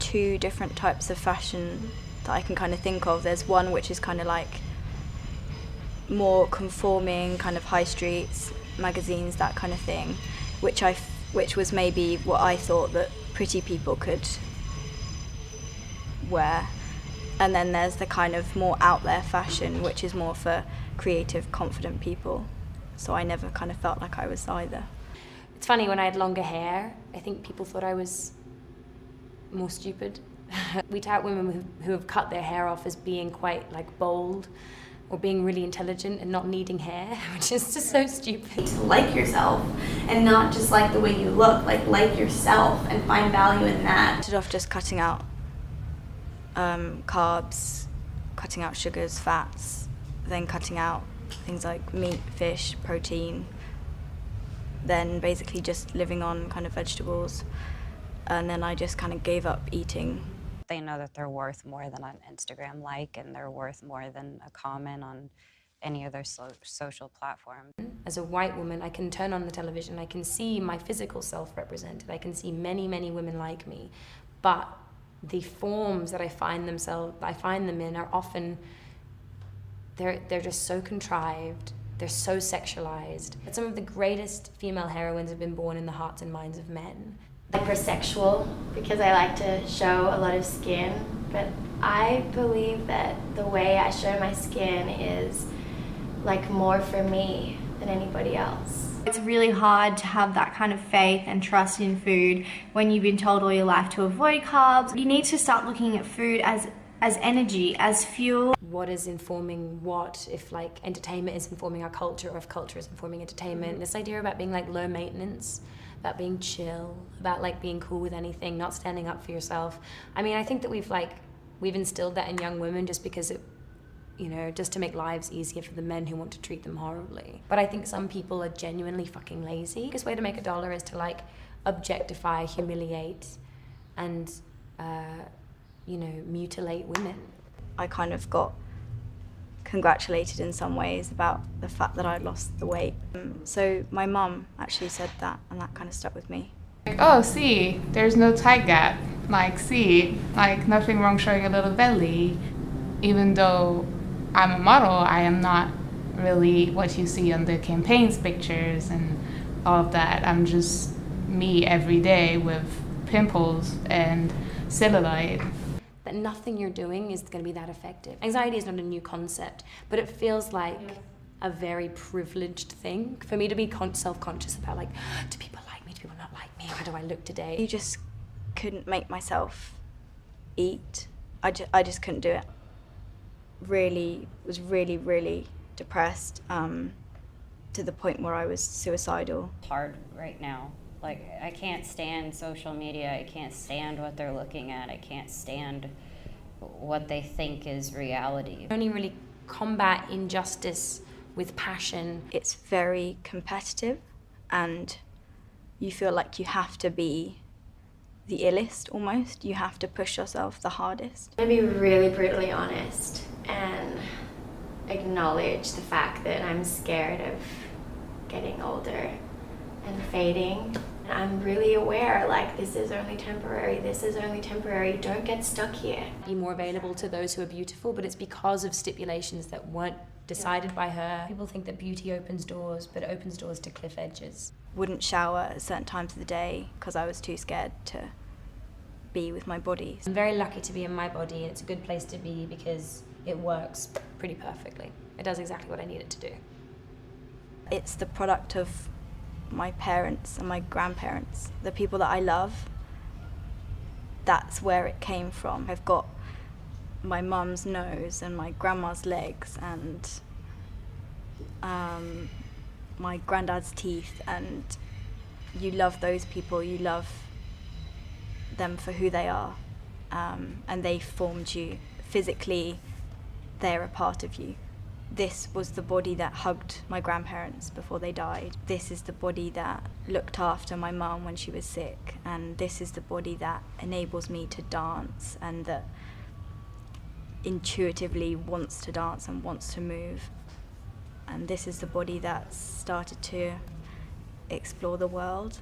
two different types of fashion that I can kind of think of. There's one which is kind of like more conforming, kind of high streets, magazines, that kind of thing, which was maybe what I thought that pretty people could wear. And then there's the kind of more out there fashion, which is more for creative, confident people. So I never kind of felt like I was either. It's funny, when I had longer hair, I think people thought I was more stupid. We tout women who have cut their hair off as being quite like bold or being really intelligent and not needing hair, which is just so stupid. To like yourself and not just like the way you look, like yourself and find value in that. I started off just cutting out carbs, cutting out sugars, fats, then cutting out things like meat, fish, protein, then basically just living on kind of vegetables, and then I just kind of gave up eating. They know that they're worth more than an Instagram like, and they're worth more than a comment on any other social platform. As a white woman, I can turn on the television, I can see my physical self represented, I can see many, many women like me, but the forms that I find them in are often, they're just so contrived, they're so sexualized. Some of the greatest female heroines have been born in the hearts and minds of men. Hypersexual, because I like to show a lot of skin, but I believe that the way I show my skin is like more for me than anybody else. It's really hard to have that kind of faith and trust in food when you've been told all your life to avoid carbs. You need to start looking at food as energy, as fuel. What is informing what, if like entertainment is informing our culture or if culture is informing entertainment. This idea about being like low maintenance, about being chill, about like being cool with anything, not standing up for yourself. I mean, I think that we've instilled that in young women just because it, just to make lives easier for the men who want to treat them horribly. But I think some people are genuinely fucking lazy. The biggest way to make $1 is to like objectify, humiliate, and mutilate women. I kind of got congratulated in some ways about the fact that I'd lost the weight. So my mum actually said that, and that kind of stuck with me. Like, oh, see, there's no tight gap. Like, see, like nothing wrong showing a little belly. Even though I'm a model, I am not really what you see on the campaigns pictures and all of that. I'm just me every day with pimples and cellulite. That nothing you're doing is going to be that effective. Anxiety is not a new concept, but it feels like a very privileged thing for me to be self-conscious about, like, do people like me, do people not like me, how do I look today? You just couldn't make myself eat. I just couldn't do it. Was really depressed, to the point where I was suicidal. It's hard right now. Like, I can't stand social media, I can't stand what they're looking at, I can't stand what they think is reality. Only really combat injustice with passion. It's very competitive, and you feel like you have to be the illest almost. You have to push yourself the hardest. I'm gonna be really brutally honest and acknowledge the fact that I'm scared of getting older and fading. I'm really aware, like, this is only temporary, don't get stuck here. Be more available to those who are beautiful, but it's because of stipulations that weren't decided by her. People think that beauty opens doors, but it opens doors to cliff edges. Wouldn't shower at certain times of the day because I was too scared to be with my body. I'm very lucky to be in my body, and it's a good place to be because it works pretty perfectly. It does exactly what I need it to do. It's the product of my parents and my grandparents, the people that I love. That's where it came from. I've got my mum's nose and my grandma's legs and my granddad's teeth, and you love those people, you love them for who they are, and they formed you. Physically, they're a part of you. This was the body that hugged my grandparents before they died. This is the body that looked after my mum when she was sick, and this is the body that enables me to dance and that intuitively wants to dance and wants to move. And this is the body that started to explore the world